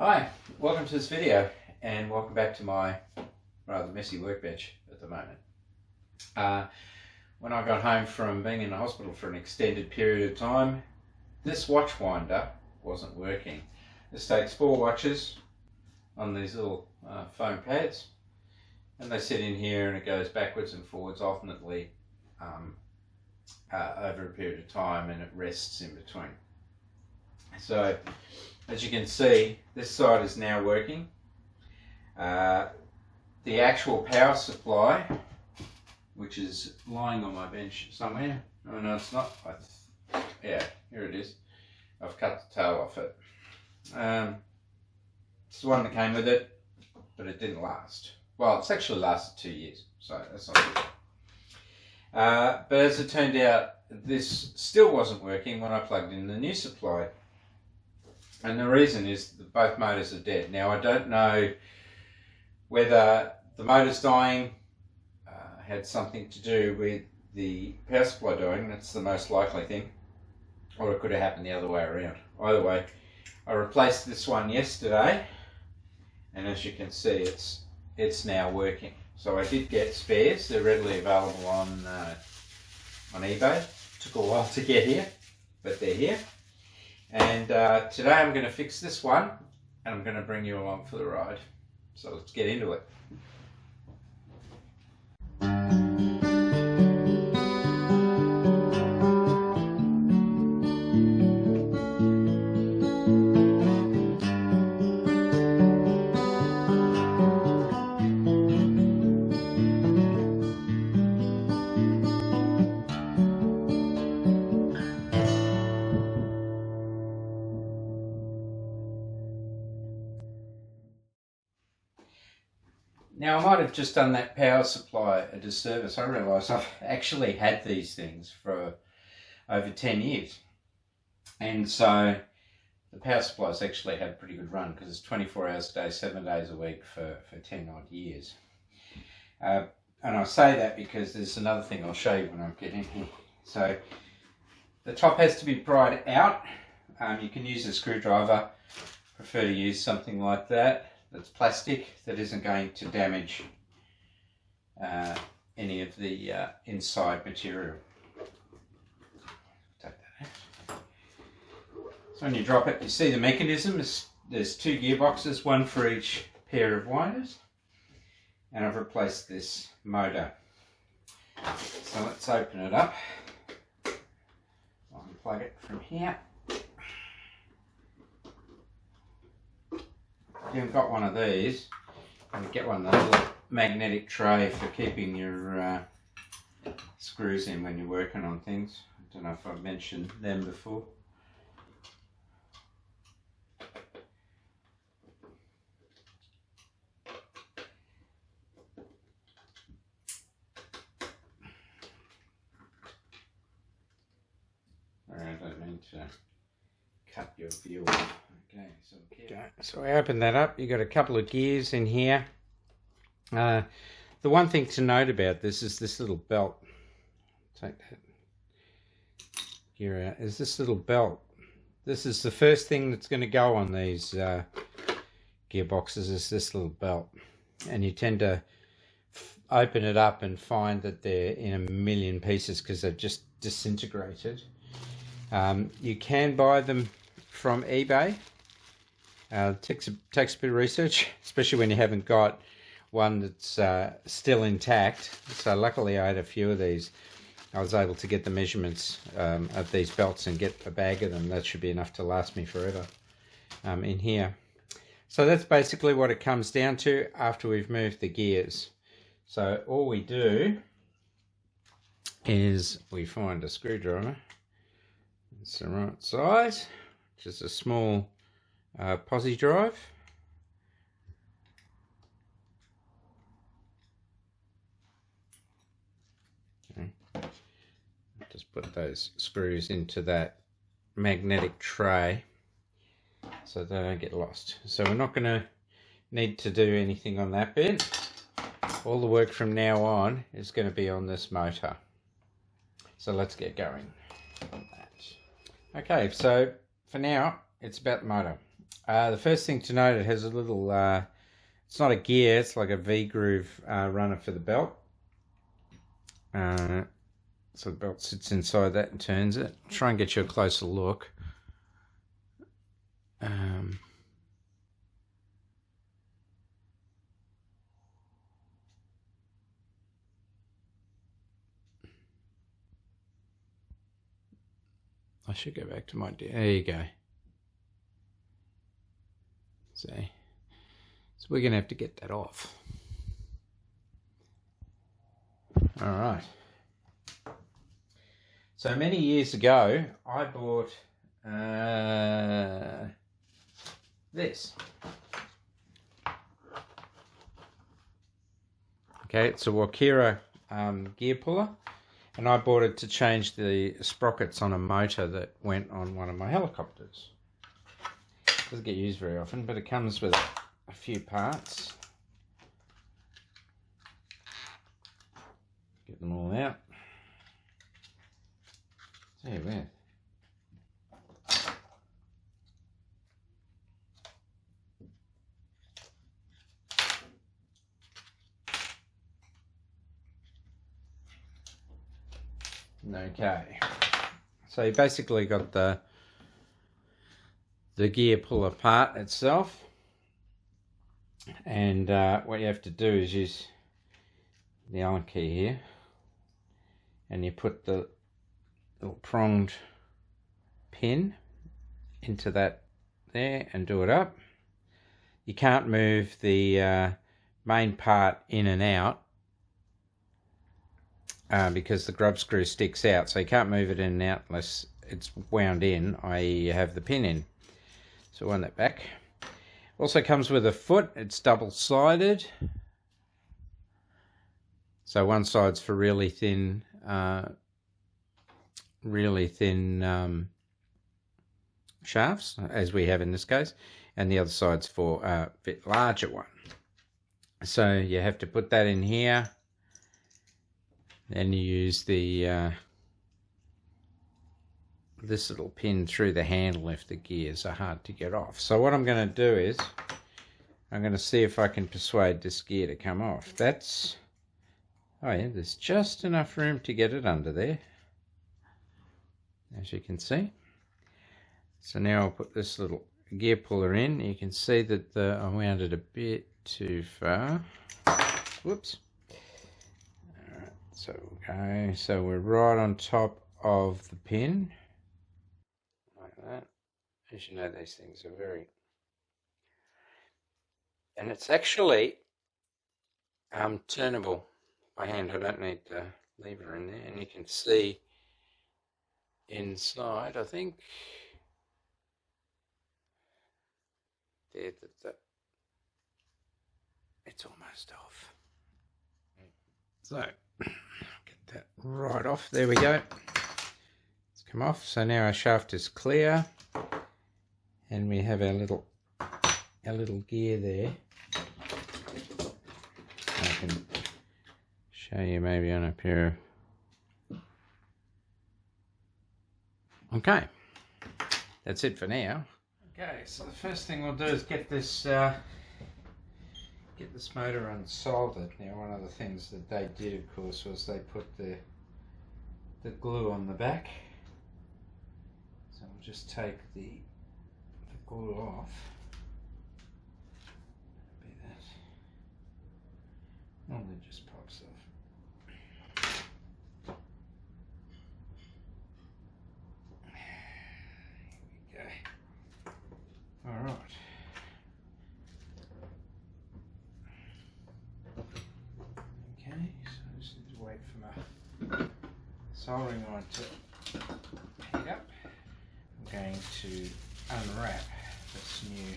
Hi, welcome to this video and welcome back to my rather messy workbench at the moment. When I got home from being in the hospital for an extended period of time, this watch winder wasn't working. This takes 4 watches on these little foam pads, and they sit in here and it goes backwards and forwards alternately over a period of time, and it rests in between. So as you can see, this side is now working. The actual power supply, which is lying on my bench somewhere. Oh no, it's not. Yeah, here it is. I've cut the tail off it. It's the one that came with it, but it didn't last. Well, it's actually lasted 2 years, so that's not good. But as it turned out, this still wasn't working when I plugged in the new supply. And the reason is that both motors are dead. Now, I don't know whether the motors dying had something to do with the power supply dying. That's the most likely thing. Or it could have happened the other way around. Either way, I replaced this one yesterday, and as you can see, it's now working. So I did get spares. They're readily available on eBay. Took a while to get here, but they're here. And today I'm going to fix this one, and I'm going to bring you along for the ride. So let's get into it. Now, I might have just done that power supply a disservice. I realise I've actually had these things for over 10 years. And so the power supplies actually had a pretty good run, because it's 24 hours a day, 7 days a week for 10 odd years. And I say that because there's another thing I'll show you when I get in here. So the top has to be pried out. You can use a screwdriver. Prefer to use something like that. That's plastic, that isn't going to damage any of the inside material. Take that out. So when you drop it, you see the mechanism. There's 2 gearboxes, one for each pair of winders, and I've replaced this motor. So let's open it up. I'll unplug it from here. If you haven't got one of these, you can get one of those little magnetic tray for keeping your screws in when you're working on things. I don't know if I've mentioned them before. I don't mean to cut your view off. Okay, so I open that up. You've got a couple of gears in here. The one thing to note about this is this little belt. Take that gear out. Is this little belt. This is the first thing that's going to go on these gearboxes, is this little belt. And you tend to open it up and find that they're in a million pieces because they've just disintegrated. You can buy them from eBay. Takes a bit of research, especially when you haven't got one that's still intact. So luckily I had a few of these. I was able to get the measurements of these belts and get a bag of them. That should be enough to last me forever in here. So that's basically what it comes down to after we've moved the gears. So all we do is we find a screwdriver. It's the right size, just a small posi drive. Okay. Just put those screws into that magnetic tray so they don't get lost. So we're not going to need to do anything on that bit. All the work from now on is going to be on this motor. So let's get going on that. Okay, so for now it's about the motor. The first thing to note, it has a little, it's not a gear, it's like a V-groove runner for the belt. So the belt sits inside that and turns it. Try and get you a closer look. I should go back to my... There you go. See? So we're going to have to get that off. Alright. So many years ago, I bought this. Okay, it's a Wakira gear puller. And I bought it to change the sprockets on a motor that went on one of my helicopters. Doesn't get used very often, but it comes with a few parts. Get them all out. There we go. Okay, so you basically got the gear puller part itself, and what you have to do is use the Allen key here, and you put the little pronged pin into that there and do it up. You can't move the main part in and out because the grub screw sticks out, so you can't move it in and out unless it's wound in, i.e. you have the pin in. So wind that back. Also comes with a foot. It's double-sided, so one side's for really thin shafts, as we have in this case, and the other side's for a bit larger one. So you have to put that in here. Then you use the this little pin through the handle if the gears are hard to get off. So what I'm going to do is I'm going to see if I can persuade this gear to come off. That's, oh yeah, there's just enough room to get it under there, as you can see. So now I'll put this little gear puller in. You can see that I wound it a bit too far. Whoops. Alright, so okay, so we're right on top of the pin. Like that. As you know, these things are very... And it's actually turnable by hand. I don't need the lever in there. And you can see inside, I think, there that it's almost off. So get that right off. There we go. It's come off. So now our shaft is clear, and we have our little gear there. I can show you maybe on a pair of... Okay, that's it for now. Okay, so the first thing we'll do is get this motor unsoldered. Now, one of the things that they did, of course, was they put the glue on the back. So we'll just take the glue off. Be that. Normally it just pops off. Here we go. All right. Soldering iron to heat up. I'm going to unwrap this new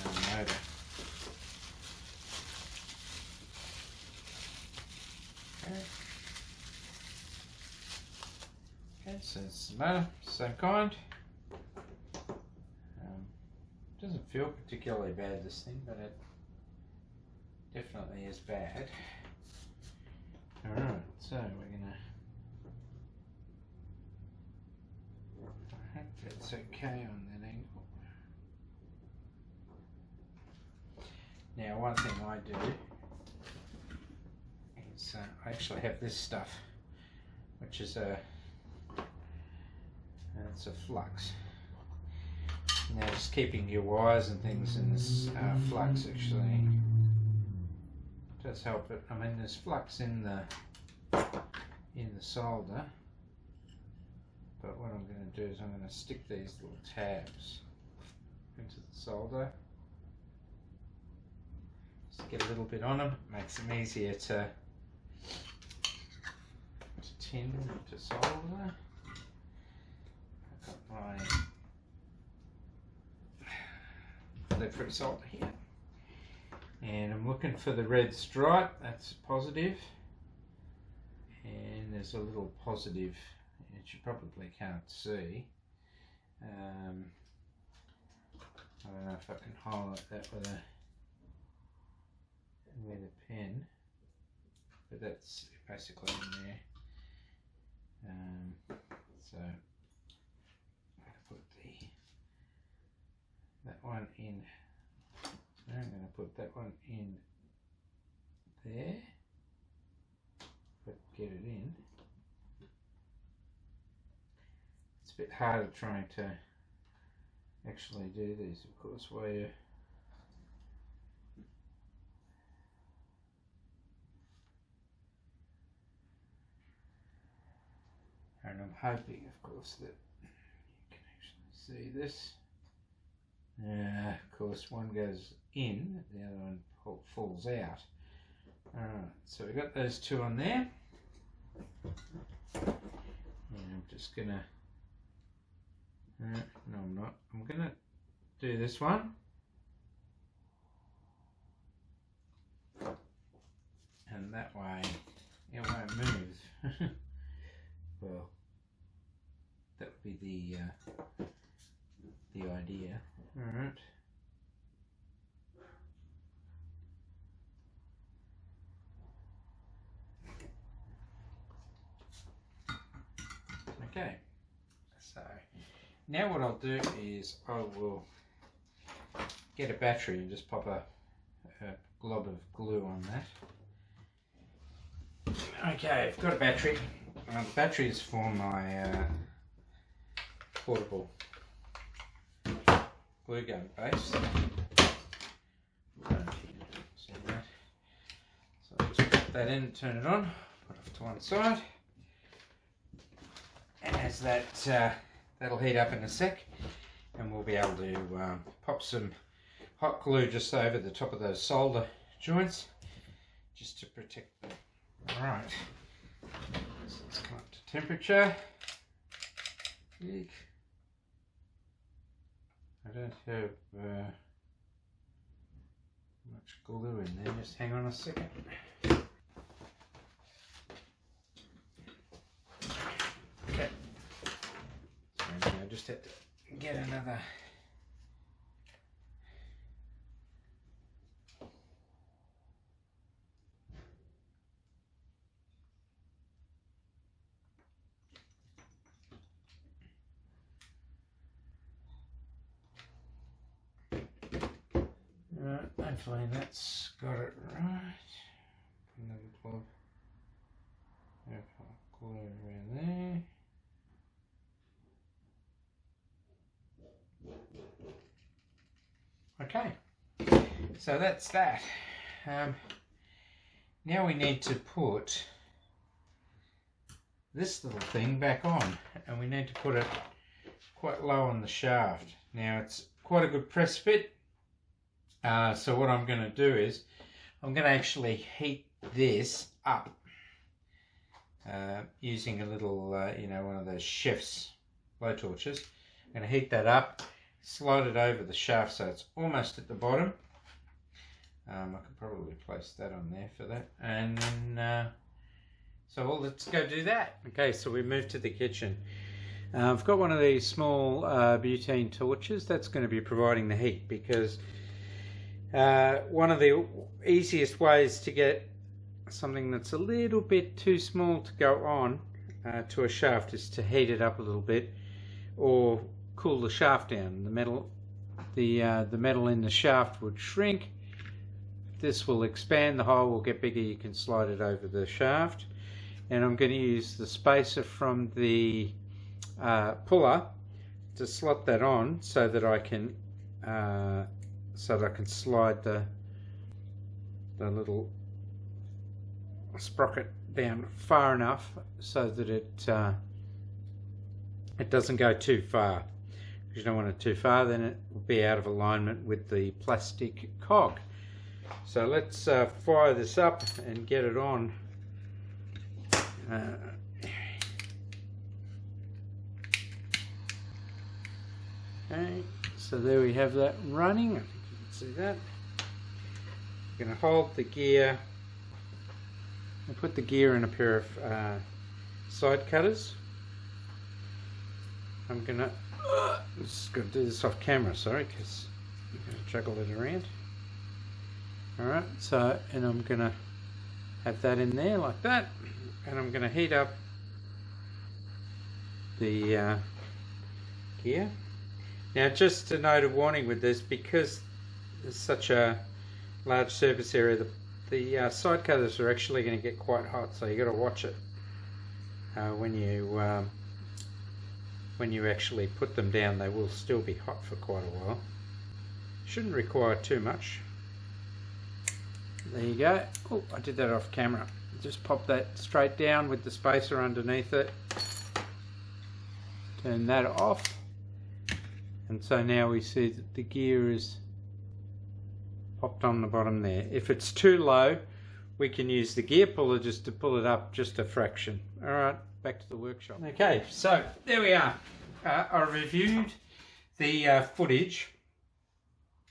motor. Okay, so it's the motor, same kind. Doesn't feel particularly bad, this thing, but it definitely is bad. Alright, so we're gonna... I hope that's okay on that angle. Now one thing I do is I actually have this stuff, which is it's a flux. Now just keeping your wires and things in this flux actually does help it. I mean, there's flux in the solder, but what I'm going to do is I'm going to stick these little tabs into the solder. Just get a little bit on them, makes them easier to tin, to solder. I've got my lead-free solder here, and I'm looking for the red stripe. That's positive, and there's a little positive which you probably can't see. I don't know if I can highlight that with a pen, but that's basically in there. So I'm going to put that one in. So I'm going to put that one in there, but get it in. It's a bit harder trying to actually do these, of course, while you and I'm hoping, of course, that you can actually see this. Of course, one goes in, the other one falls out. Alright, so we've got those two on there. And I'm just gonna, no I'm not, I'm gonna do this one. And that way it won't move. Well, that would be the idea. Alright. Okay, so now what I'll do is I will get a battery and just pop a glob of glue on that. Okay, I've got a battery. The battery is for my portable glue gun base. See that? So I'll just put that in, turn it on, put it off to one side. And as that that'll heat up in a sec, and we'll be able to pop some hot glue just over the top of those solder joints, just to protect them. Alright, so let's come up to temperature. Eek. I don't have much glue in there, just hang on a second. Okay, so I just had to get another hopefully that's got it right. Put another glob of glue around there. Okay, so that's that. Now we need to put this little thing back on, and we need to put it quite low on the shaft. Now it's quite a good press fit. So what I'm going to do is I'm going to actually heat this up using a little, one of those chef's blow torches. I'm going to heat that up, slide it over the shaft so it's almost at the bottom. I could probably place that on there for that. And then, so let's go do that. Okay, so we moved to the kitchen. I've got one of these small butane torches that's going to be providing the heat, because one of the easiest ways to get something that's a little bit too small to go on to a shaft is to heat it up a little bit, or cool the shaft down. The metal in the shaft would shrink, this will expand, the hole will get bigger, you can slide it over the shaft. And I'm going to use the spacer from the puller to slot that on so that I can slide the little sprocket down far enough so that it doesn't go too far. If you don't want it too far, then it will be out of alignment with the plastic cog. So let's fire this up and get it on. Okay, so there we have that running. I think you can see that. I'm going to hold the gear and put the gear in a pair of side cutters. I'm going to just got to do this off camera, sorry, because I'm going to juggle it around. Alright, so, and I'm going to have that in there like that, and I'm going to heat up the gear. Now, just a note of warning with this, because there's such a large surface area, the side cutters are actually going to get quite hot, so you've got to watch it when you actually put them down. They will still be hot for quite a while. Shouldn't require too much. There you go. Oh, I did that off camera. Just pop that straight down with the spacer underneath it. Turn that off. And so now we see that the gear is popped on the bottom there. If it's too low, we can use the gear puller just to pull it up just a fraction. Alright, back to the workshop. Okay, so there we are. I reviewed the footage,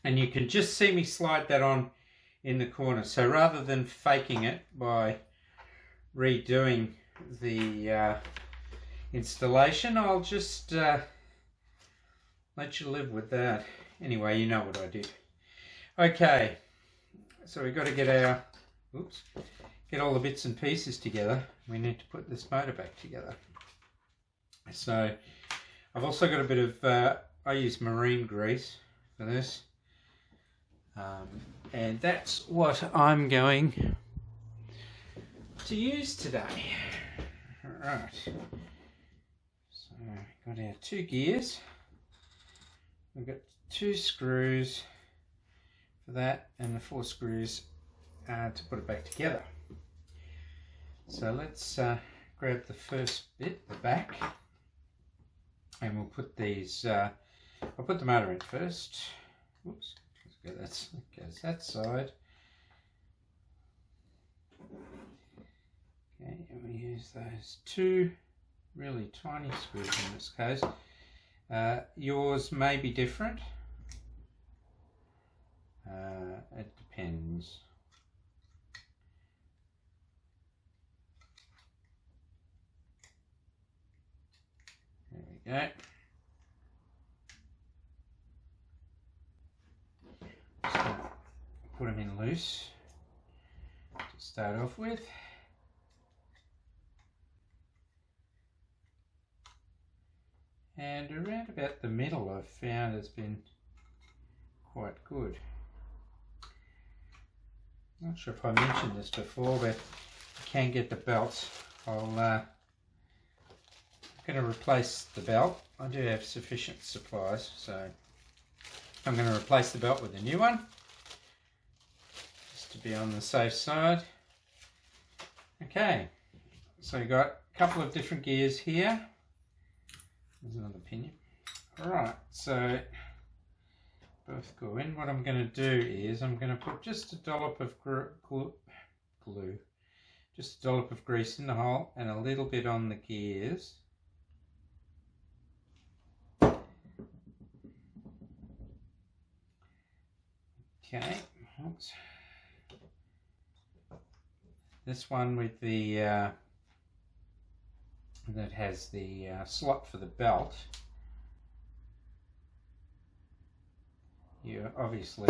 and you can just see me slide that on in the corner. So rather than faking it by redoing the installation, I'll just let you live with that. Anyway, you know what I did. Okay, so we've got to get all the bits and pieces together. We need to put this motor back together. So I've also got a bit of, I use marine grease for this. And that's what I'm going to use today. Alright, so we've got our 2 gears. We've got 2 screws for that and the 4 screws to put it back together. So let's grab the first bit, the back, and we'll put these, I'll put the motor in first. Whoops. Okay, that goes that side. Okay, and we use those 2 really tiny screws in this case. Yours may be different. It depends. There we go. So put them in loose to start off with. And around about the middle I've found has been quite good. Not sure if I mentioned this before, but you can get the belts. I'm going to replace the belt. I do have sufficient supplies, so I'm going to replace the belt with a new one, just to be on the safe side. Okay, so we've got a couple of different gears here. There's another pinion. Alright, so both go in. What I'm going to do is I'm going to put just a dollop of glue, just a dollop of grease in the hole and a little bit on the gears. Okay, oops. This one with the that has the slot for the belt. You obviously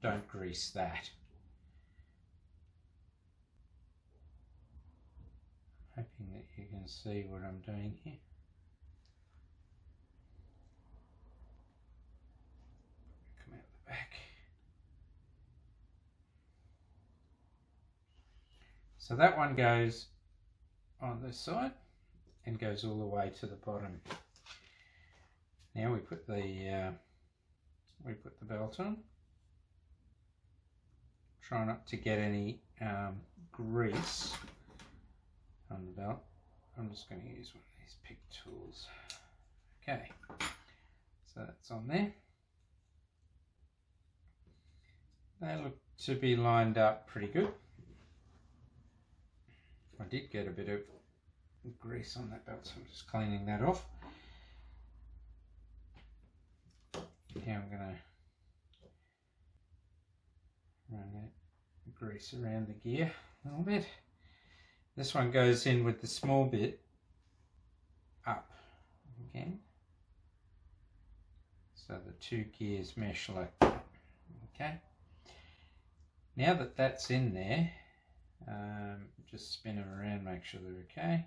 don't grease that. Hoping that you can see what I'm doing here. Come out the back. So that one goes on this side and goes all the way to the bottom. Now we put the belt on. Try not to get any grease on the belt. I'm just going to use one of these pick tools. Okay, so that's on there. They look to be lined up pretty good. I did get a bit of grease on that belt, so I'm just cleaning that off. Now I'm going to run that grease around the gear a little bit. This one goes in with the small bit up again, so the two gears mesh like that. Okay, now that that's in there, just spin them around, make sure they're okay.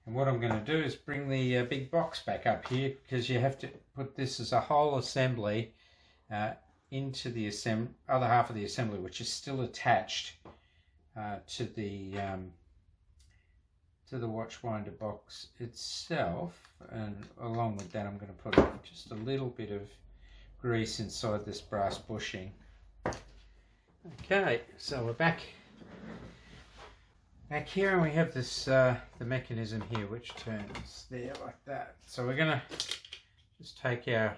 And what I'm going to do is bring the big box back up here, because you have to put this as a whole assembly into the other half of the assembly, which is still attached to the watch winder box itself. And along with that, I'm going to put just a little bit of grease inside this brass bushing. Okay, so we're back here, and we have this the mechanism here which turns there like that. So we're going to just take our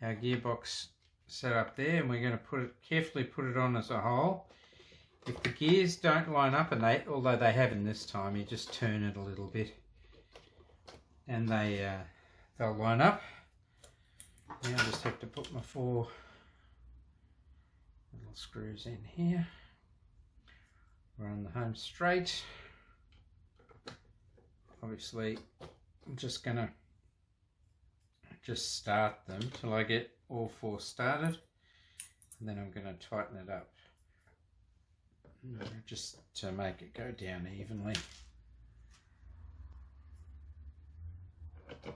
gearbox set up there, and we're going to carefully put it on as a whole. If the gears don't line up, and although they haven't this time, you just turn it a little bit and they'll line up. Now I just have to put my 4 little screws in here. Run the home straight. Obviously, I'm just going to start them till I get all 4 started, and then I'm going to tighten it up just to make it go down evenly. Okay.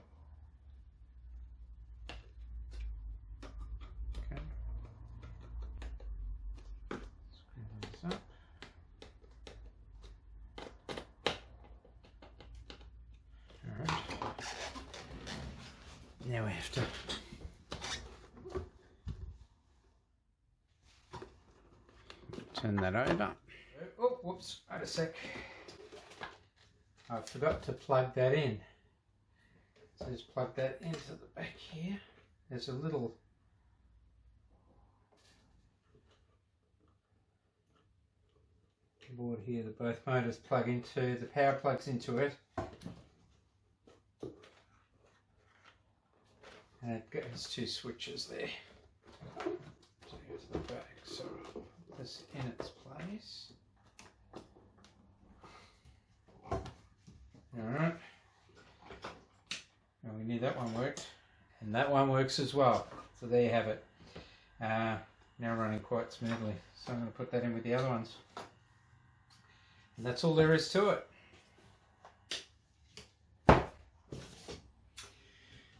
Screw these up. Alright. Now we have to turn that over. Oh, whoops, wait a sec. I forgot to plug that in. So just plug that into the back here. There's a little board here that both motors plug into. The power plugs into it. And it goes 2 switches there. So go to the back. So put this in its place. Alright. And we knew that one worked. And that one works as well. So there you have it. Now running quite smoothly. So I'm going to put that in with the other ones. And that's all there is to it.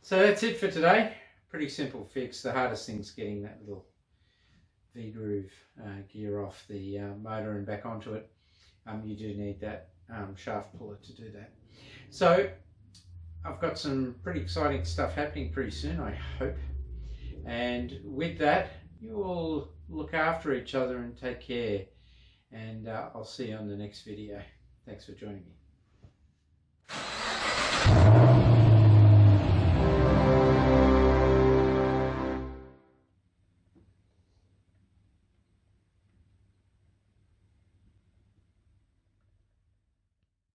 So that's it for today. Pretty simple fix. The hardest thing's getting that little V-groove gear off the motor and back onto it. You do need that shaft puller to do that. So I've got some pretty exciting stuff happening pretty soon, I hope. And with that, you all look after each other and take care. And I'll see you on the next video. Thanks for joining me.